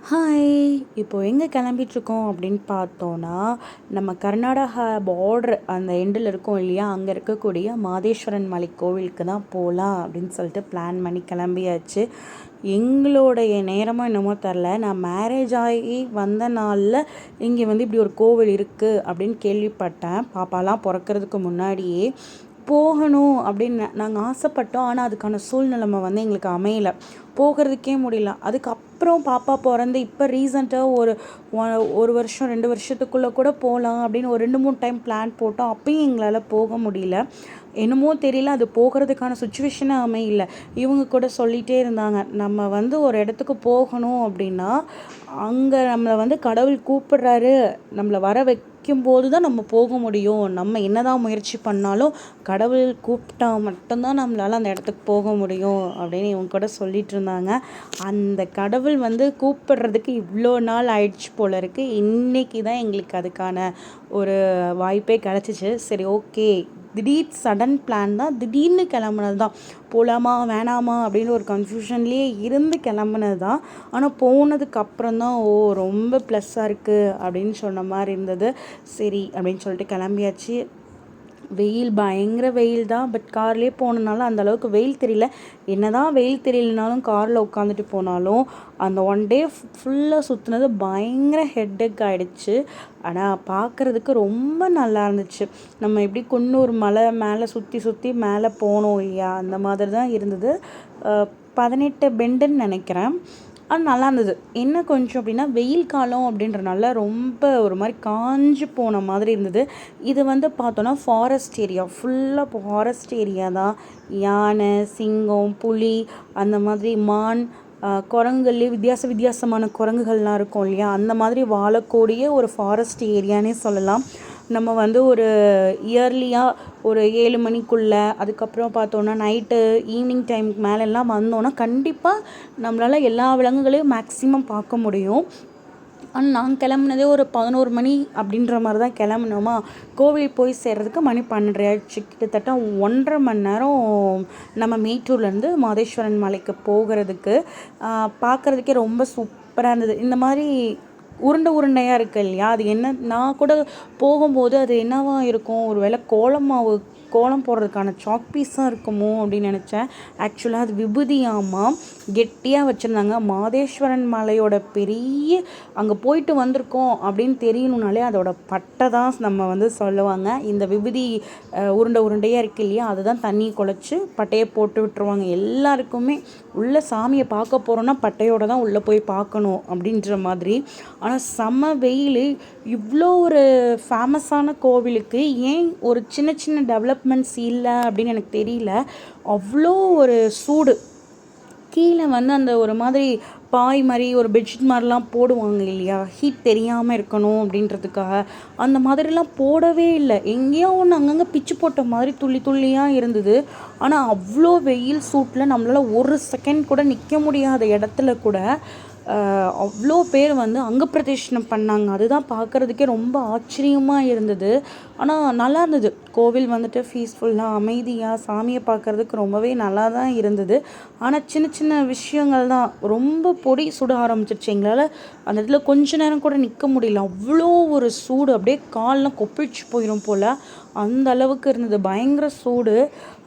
Hi! இப்போ எங்கே கிளம்பிட்டுருக்கோம் அப்படின்னு பார்த்தோன்னா, நம்ம கர்நாடகா பார்டர் அந்த எண்டில இருக்கோம் இல்லையா? அங்கே இருக்கக்கூடிய மாதேஸ்வரன் மலை கோவிலுக்கு தான் போகலாம் அப்படின்னு சொல்லிட்டு பிளான் பண்ணி கிளம்பியாச்சு. எங்களுடைய நேரமோ என்னமோ தெரில. நான் மேரேஜ் ஆகி வந்த நாள்ல இங்கே இப்படி ஒரு கோவில் இருக்குது அப்படின்னு கேள்விப்பட்டேன். பாப்பாலாம் பொறக்கறதுக்கு முன்னாடியே. போகணும் அப்படின்னு நாங்கள் ஆசைப்பட்டோம். ஆனால் அதுக்கான சூழ்நிலைமை எங்களுக்கு அமையல. போகிறதுக்கே முடியல. அதுக்கப்புறம் பாப்பா பொறந்து இப்போ ரீசெண்டாக ஒரு வருஷம் 2 வருஷத்துக்குள்ளே கூட போகலாம் அப்படின்னு ஒரு 2, 3 டைம் பிளான் போட்டோம். அப்பயும் எங்களால் போக முடியல. என்னமோ தெரியல, அது போகிறதுக்கான சுச்சுவேஷனே அமையல. இவங்க கூட சொல்லிகிட்டே இருந்தாங்க, நம்ம ஒரு இடத்துக்கு போகணும் அப்படின்னா அங்கே நம்மளை கடவுள் கூப்பிடுறாரு, நம்மளை வர வைக்கும்போது தான் நம்ம போக முடியும். நம்ம என்னதான் முயற்சி பண்ணாலும் கடவுள் கூப்பிட்டா மட்டும்தான் நம்மளால் அந்த இடத்துக்கு போக முடியும் அப்படின்னு இவங்க கூட சொல்லிட்டு இருந்தாங்க. அந்த கடவுள் கூப்பிடுறதுக்கு இவ்வளோ நாள் ஆயிடுச்சு போல இருக்குது. இன்றைக்கி தான் எங்களுக்கு அதுக்கான ஒரு வாய்ப்பே கிடச்சிச்சு. சரி, ஓகே. திடீர் சடன் பிளான் தான், திடீர்னு கிளம்புனது தான். போகலாமா வேணாமா அப்படின்னு ஒரு கன்ஃபியூஷன்லேயே இருந்து கிளம்புனது தான். ஆனால் போனதுக்கு அப்புறம் தான் ரொம்ப ப்ளஸ்ஸாக இருக்குது அப்படின்னு சொன்ன மாதிரி இருந்தது. சரி அப்படின்னு சொல்லிட்டு கிளம்பியாச்சு. வெயில் பயங்கர வெயில் தான். பட் கார்லேயே போனனால அந்த அளவுக்கு வெயில் தெரியல. என்னதான் வெயில் தெரியலனாலும் காரில் உட்காந்துட்டு போனாலும் அந்த ஒன் டே ஃபுல்லாக சுற்றுனது பயங்கர ஹெட்டேக் ஆகிடுச்சு. ஆனால் பார்க்குறதுக்கு ரொம்ப நல்லா இருந்துச்சு. நம்ம எப்படி குன்னூர் மலை மேலே சுற்றி சுற்றி மேலே போனோம் இல்லையா, அந்த மாதிரி தான் இருந்தது. 18 பெண்டுன்னு நினைக்கிறேன். ஆனால் நல்லா இருந்தது. என்ன கொஞ்சம் அப்படின்னா, வெயில் காலம் அப்படின்றனால ரொம்ப ஒரு மாதிரி காஞ்சு போன மாதிரி இருந்தது. இது பார்த்தோன்னா ஃபாரஸ்ட் ஏரியா, ஃபுல்லாக ஃபாரஸ்ட் ஏரியா தான். யானை, சிங்கம், புலி, அந்த மாதிரி மான், குரங்குலேயே வித்தியாசமான குரங்குகள்லாம் இருக்கும் இல்லையா, அந்த மாதிரி வாழக்கூடிய ஒரு ஃபாரஸ்ட் ஏரியானே சொல்லலாம். நம்ம ஒரு இயர்லியாக ஒரு 7 மணிக்குள்ளே, அதுக்கப்புறம் பார்த்தோன்னா நைட்டு ஈவினிங் டைமுக்கு மேலெல்லாம் வந்தோன்னா கண்டிப்பாக நம்மளால் எல்லா விலங்குகளையும் மேக்ஸிமம் பார்க்க முடியும். ஆனால் நாங்கள் கிளம்புனதே ஒரு 11 மணி அப்படின்ற மாதிரி தான் கிளம்புனோமா. கோவில் போய் சேர்றதுக்கு மணி 12 ஆயிடுச்சு. கிட்டத்தட்ட 1.5 மணி நேரம் நம்ம மேட்டூர்லேருந்து மாதேஸ்வரன் மலைக்கு போகிறதுக்கு. பார்க்குறதுக்கே ரொம்ப சூப்பராக இருந்தது. இந்த மாதிரி உருண்டையாக இருக்குது இல்லையா, அது என்ன, நான் கூட போகும்போது அது என்னவா இருக்கும், ஒரு வேளை கோலம் போடுறதுக்கான சாக் பீஸாக இருக்குமோ அப்படின்னு நினச்சேன். ஆக்சுவலாக அது விபூதியாமா, கெட்டியாக வச்சுருந்தாங்க. மாதேஸ்வரன் மலையோட பெரிய அங்கே போயிட்டு வந்திருக்கோம் அப்படின்னு தெரியணுனாலே அதோட பட்டை தான் நம்ம சொல்லுவாங்க. இந்த விபூதி உருண்டையாக இருக்கு இல்லையா, அதுதான் தண்ணி குழச்சி பட்டையை போட்டு விட்டுருவாங்க எல்லாருக்குமே. உள்ளே சாமியை பார்க்க போகிறோன்னா பட்டையோடு தான் உள்ளே போய் பார்க்கணும் அப்படின்ற மாதிரி. ஆனால் செம்ம வெயில். இவ்வளோ ஒரு ஃபேமஸான கோவிலுக்கு ஏன் ஒரு சின்ன டெவலப்மெண்ட்ஸ் இல்லை அப்படின்னு எனக்கு தெரியல. அவ்வளோ ஒரு சூடு. கீழே அந்த ஒரு மாதிரி பாய் மாதிரி ஒரு பெட்ஷீட் மாதிரிலாம் போடுவாங்க இல்லையா, ஹீட் தெரியாமல் இருக்கணும் அப்படின்றதுக்காக. அந்த மாதிரிலாம் போடவே இல்லை. எங்கேயோ ஒன்று அங்கங்கே பிச்சு போட்ட மாதிரி துள்ளியாக இருந்தது. ஆனால் அவ்வளோ வெயில் சூட்டில் நம்மளால் ஒரு செகண்ட் கூட நிற்க முடியாத இடத்துல கூட அவ்வளோ பேர் அங்க பிரதட்சணம் பண்ணாங்க. அதுதான் பார்க்குறதுக்கே ரொம்ப ஆச்சரியமாக இருந்தது. ஆனால் நல்லா இருந்தது. கோவில் பீஸ்ஃபுல்லாக அமைதியாக சாமியை பார்க்குறதுக்கு ரொம்பவே நல்லா தான் இருந்தது. ஆனால் சின்ன விஷயங்கள் தான். ரொம்ப பொடி சுட ஆரம்பிச்சிருச்சு. எங்களால் அந்த இடத்துல கொஞ்ச நேரம் கூட நிற்க முடியல. அவ்வளோ ஒரு சூடு, அப்படியே கால்லாம் கொப்பிழிச்சு போயிடும் போல், அந்த அளவுக்கு இருந்தது. பயங்கர சூடு.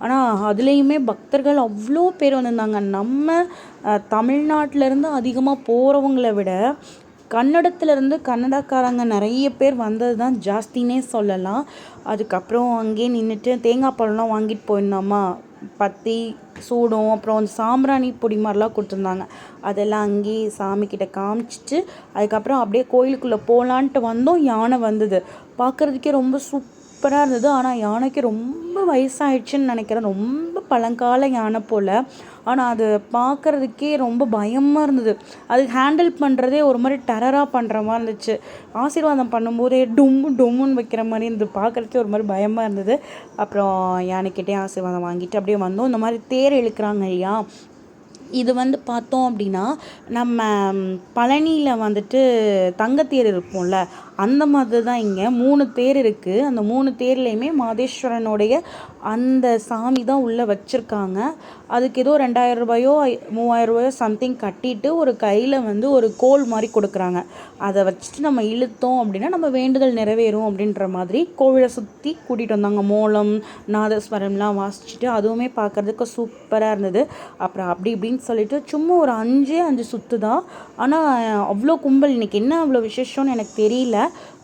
ஆனால் அதுலேயுமே பக்தர்கள் அவ்வளோ பேர் வந்திருந்தாங்க. நம்ம தமிழ்நாட்டிலேருந்து அதிகமாக போகிறவங்கள விட கன்னடத்துலேருந்து கன்னடக்காரங்க நிறைய பேர் வந்தது தான் ஜாஸ்தினே சொல்லலாம். அதுக்கப்புறம் அங்கேயே நின்றுட்டு தேங்காய் பழம்லாம் வாங்கிட்டு போயிருந்தோமா. பத்தி, சூடம், அப்புறம் சாம்பிராணி பொடி மாதிரிலாம் கொடுத்துருந்தாங்க. அதெல்லாம் அங்கேயே சாமிக்கிட்ட காமிச்சிட்டு அதுக்கப்புறம் அப்படியே கோயிலுக்குள்ளே போகலான்ட்டு வந்தோம். யானை வந்தது. பார்க்குறதுக்கே ரொம்ப சூப்பராக இருந்தது. ஆனால் யானைக்கு ரொம்ப வயசாகிடுச்சுன்னு நினைக்கிறேன். ரொம்ப பழங்கால யானை போல். ஆனால் அது பார்க்குறதுக்கே ரொம்ப பயமாக இருந்தது. அது ஹேண்டில் பண்ணுறதே ஒரு மாதிரி டெரராக பண்ணுற மாதிரி இருந்துச்சு. ஆசீர்வாதம் பண்ணும்போதே டொம்முன்னு வைக்கிற மாதிரி இருந்தது. பார்க்குறதுக்கே ஒரு மாதிரி பயமாக இருந்தது. அப்புறம் யானைக்கிட்டே ஆசீர்வாதம் வாங்கிட்டு அப்படியே வந்தோம். இந்த மாதிரி தேர் இழுக்கிறாங்க இல்லையா, இது பார்த்தோம் அப்படின்னா நம்ம பழனியில் தங்கத்தேர் இருப்போம்ல, அந்த மாதிரி தான் இங்கே 3 தேர் இருக்குது. அந்த 3 தேர்லேயுமே மாதேஸ்வரனுடைய அந்த சாமி தான் உள்ளே வச்சுருக்காங்க. அதுக்கு ஏதோ 2000 ரூபாயோ 3000 ரூபாயோ சம்திங் கட்டிட்டு ஒரு கையில் வந்து ஒரு கோல் மாதிரி கொடுக்குறாங்க. அதை வச்சுட்டு நம்ம இழுத்தோம் அப்படின்னா நம்ம வேண்டுதல் நிறைவேறும் அப்படின்ற மாதிரி கோவிலை சுற்றி கூட்டிகிட்டு வந்தாங்க. மோளம் நாதஸ்வரம்லாம் வாசிச்சுட்டு அதுவுமே பார்க்குறதுக்கு சூப்பராக இருந்தது. அப்புறம் அப்படி இப்படின்னு சொல்லிட்டு சும்மா ஒரு 5 சுற்று தான். ஆனால் அவ்வளோ கும்பல். இன்றைக்கி என்ன அவ்வளோ விசேஷம்னு எனக்கு தெரியல.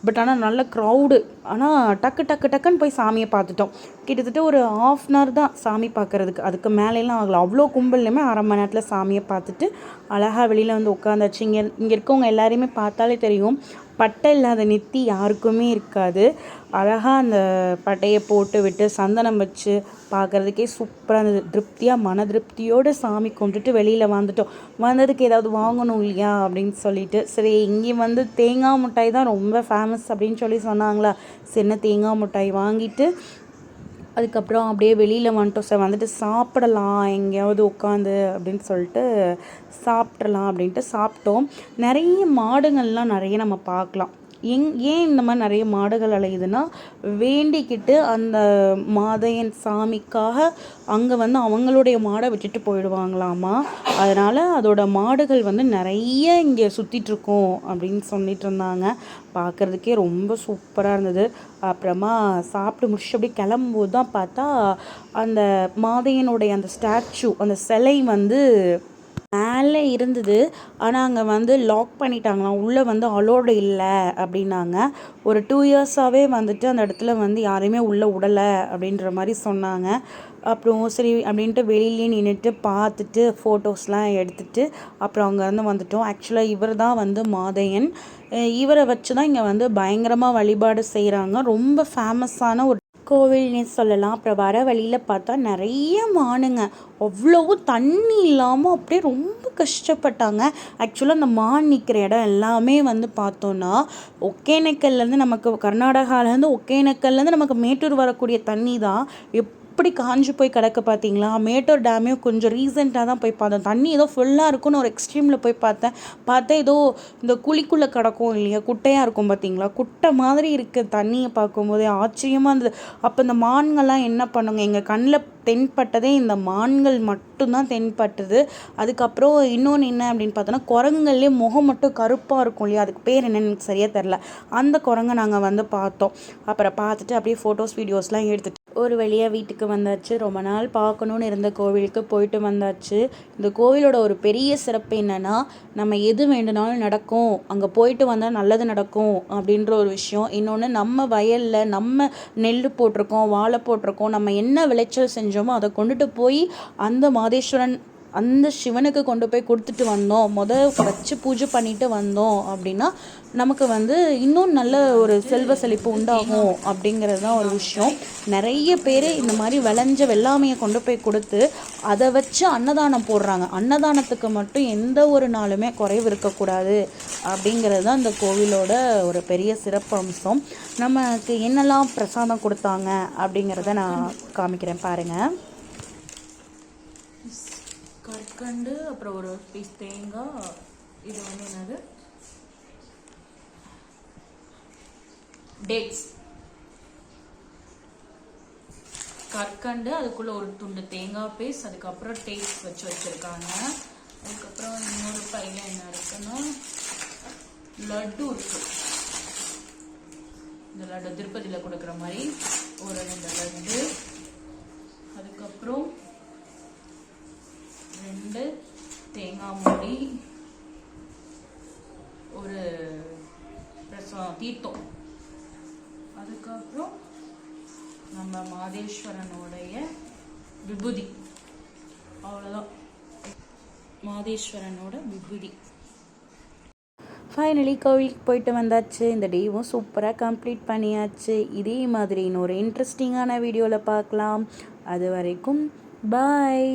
பட் ஆனால் நல்ல க்ரௌடு. ஆனால் டக்குன்னு போய் சாமியை பார்த்துட்டோம். கிட்டத்தட்ட ஒரு 1/2 hour தான் சாமி பார்க்குறதுக்கு, அதுக்கு மேலேலாம் ஆகலை. அவ்வளோ கும்பல்லையுமே 1/2 மணி நேரத்தில் சாமியை பார்த்துட்டு அழகாக வெளியில் வந்து உட்காந்தாச்சு. இங்கே இருக்கவங்க எல்லாரையுமே பார்த்தாலே தெரியும், பட்டை இல்லாத நெத்தி யாருக்குமே இருக்காது. அழகாக அந்த பட்டையை போட்டு விட்டு சந்தனம் வச்சு பார்க்குறதுக்கே சூப்பராக இருந்தது. திருப்தியாக மன திருப்தியோடு சாமி கும்பிட்டுட்டு வெளியில் வந்துட்டோம். வந்ததுக்கு ஏதாவது வாங்கணும் இல்லையா அப்படின்னு சொல்லிட்டு, சரி இங்கே வந்து தேங்காய் மிட்டாய் தான் ரொம்ப ஃபேமஸ் அப்படின்னு சொல்லி சொன்னாங்களா, சின்ன தேங்காய் மிட்டாய் வாங்கிட்டு அதுக்கப்புறம் அப்படியே வெளியில் வந்துட்டோம். சார் வந்துட்டு சாப்பிடலாம் எங்கேயாவது உட்காந்து அப்படின்னு சொல்லிட்டு சாப்பிட்றலாம் அப்படின்ட்டு சாப்பிட்டோம். நிறைய மாடுகள்லாம் நிறைய நம்ம பார்க்கலாம். ஏன் இந்த மாதிரி நிறைய மாடுகள் அலையுதுன்னா, வேண்டிக்கிட்டு அந்த மாதையன் சாமிக்காக அங்கே வந்து அவங்களுடைய மாடை விட்டுட்டு போயிடுவாங்களாமா. அதனால் அதோட மாடுகள் வந்து நிறைய இங்கே சுற்றிட்டுருக்கோம் அப்படின்னு சொல்லிட்டு இருந்தாங்க. பார்க்குறதுக்கே ரொம்ப சூப்பராக இருந்தது. அப்புறமா சாப்பிட்டு முடிச்சுட்டு அப்படியே கிளம்பும்போது தான் பார்த்தா அந்த மாதையனுடைய அந்த ஸ்டாச்சு, அந்த சிலை வந்து மேலே இருந்தது. ஆனால் அங்கே வந்து லாக் பண்ணிட்டாங்களாம், உள்ளே வந்து அலோடு இல்லை அப்படின்னாங்க. ஒரு 2 yearsஆகவே வந்துட்டு அந்த இடத்துல வந்து யாரையுமே உள்ளே விடலை அப்படின்ற மாதிரி சொன்னாங்க. அப்புறம் சரி அப்படின்ட்டு வெளியிலேயே நின்றுட்டு பார்த்துட்டு ஃபோட்டோஸ்லாம் எடுத்துகிட்டு அப்புறம் அங்கேருந்து வந்துட்டோம். ஆக்சுவலாக இவர் தான் வந்து மாதையன். இவரை வச்சு தான் இங்கே வந்து பயங்கரமாக வழிபாடு செய்கிறாங்க. ரொம்ப ஃபேமஸான ஒரு கோவில்னே சொல்லலாம். அப்புறம் வர வழியில் பார்த்தா நிறைய மானுங்க, அவ்வளவு தண்ணி இல்லாமல் அப்படியே ரொம்ப கஷ்டப்பட்டாங்க. ஆக்சுவலாக அந்த மான் நிற்கிற இடம் எல்லாமே வந்து பார்த்தோன்னா ஒகேனக்கல்லேருந்து நமக்கு கர்நாடகாவிலேருந்து ஒகேனக்கல்லேருந்து நமக்கு மேட்டூர் வரக்கூடிய தண்ணி தான் எப்படி காஞ்சி போய் கிடக்க பார்த்தீங்களா. மேட்டூர் டேமையும் கொஞ்சம் ரீசெண்டாக தான் போய் பார்த்தேன். தண்ணி ஏதோ ஃபுல்லாக இருக்குன்னு ஒரு எக்ஸ்ட்ரீமில் போய் பார்த்தா ஏதோ இந்த குழிக்குள்ளே கிடக்கும் இல்லையா, குட்டையாக இருக்கும் பார்த்தீங்களா, குட்டை மாதிரி இருக்குது. தண்ணியை பார்க்கும்போதே ஆச்சரியமாக இருந்தது. அப்போ இந்த மான்கள்லாம் என்ன பண்ணுங்க, எங்கள் கண்ணில் தென்பட்டதே இந்த மான்கள் மட்டும்தான் தென்பட்டது. அதுக்கப்புறம் இன்னொன்று என்ன அப்படின்னு பார்த்தோன்னா, குரங்குகள்லேயே முகம் மட்டும் கருப்பாக இருக்கும் இல்லையா, அதுக்கு பேர் என்னன்னு எனக்கு சரியாக தெரில. அந்த குரங்கை நாங்கள் வந்து பார்த்தோம். அப்புறம் பார்த்துட்டு அப்படியே ஃபோட்டோஸ் வீடியோஸ்லாம் எடுத்துகிட்டு ஒரு வழியாக வீட்டுக்கு வந்தாச்சு. ரொம்ப நாள் பார்க்கணுன்னு இருந்த கோவிலுக்கு போயிட்டு வந்தாச்சு. இந்த கோவிலோட ஒரு பெரிய சிறப்பு என்னென்னா, நம்ம எது வேண்டுனாலும் நடக்கும், அங்கே போயிட்டு வந்தால் நல்லது நடக்கும் அப்படின்ற ஒரு விஷயம். இன்னொன்று, நம்ம வயலில் நம்ம நெல் போட்டிருக்கோம், வாழை போட்டிருக்கோம், நம்ம என்ன விளைச்சல் செஞ்சோமோ அதை கொண்டுட்டு போய் அந்த மாதேஸ்வரன் அந்த சிவனுக்கு கொண்டு போய் கொடுத்துட்டு வந்தோம், வச்சு பூஜை பண்ணிட்டு வந்தோம் அப்படின்னா நமக்கு வந்து இன்னும் நல்ல ஒரு செல்வ செழிப்பு உண்டாகும் அப்படிங்கிறது தான் ஒரு விஷயம். நிறைய பேர் இந்த மாதிரி விளைஞ்ச வெள்ளாமையை கொண்டு போய் கொடுத்து அதை வச்சு அன்னதானம் போடுறாங்க. அன்னதானத்துக்கு மட்டும் எந்த ஒரு நாளுமே குறைவு இருக்கக்கூடாது அப்படிங்கிறது தான் இந்த கோவிலோட ஒரு பெரிய சிறப்பு அம்சம். நமக்கு என்னெல்லாம் பிரசாதம் கொடுத்தாங்க அப்படிங்கிறத நான் காமிக்கிறேன் பாருங்கள். கற்கண்டு, அப்புறம் ஒரு பீஸ் தேங்காய், இது வந்து என்னது டேட்ஸ், கற்கண்டு, அதுக்குள்ள ஒரு துண்டு தேங்காய் பீஸ், அதுக்கப்புறம் டேட்ஸ் வச்சிருக்காங்க. அதுக்கப்புறம் இன்னொரு பையில என்ன இருக்குன்னா லட்டு இருக்கு. இந்த லட்டு திருப்பதியில் கொடுக்குற மாதிரி ஒரு 2 லட்டு, அதுக்கப்புறம் 2 தேங்காய் மூடி, ஒரு தீர்த்தம், அதுக்கப்புறம் நம்ம மாதேஸ்வரனுடைய விபூதி. அவ்வளோதான் மாதேஸ்வரனோட விபூதி. ஃபைனலி கோவிலுக்கு போயிட்டு வந்தாச்சு. இந்த டேவும் சூப்பராக கம்ப்ளீட் பண்ணியாச்சு. இதே மாதிரி இன்னொரு இன்ட்ரெஸ்டிங்கான வீடியோவில் பார்க்கலாம். அது வரைக்கும் பாய்.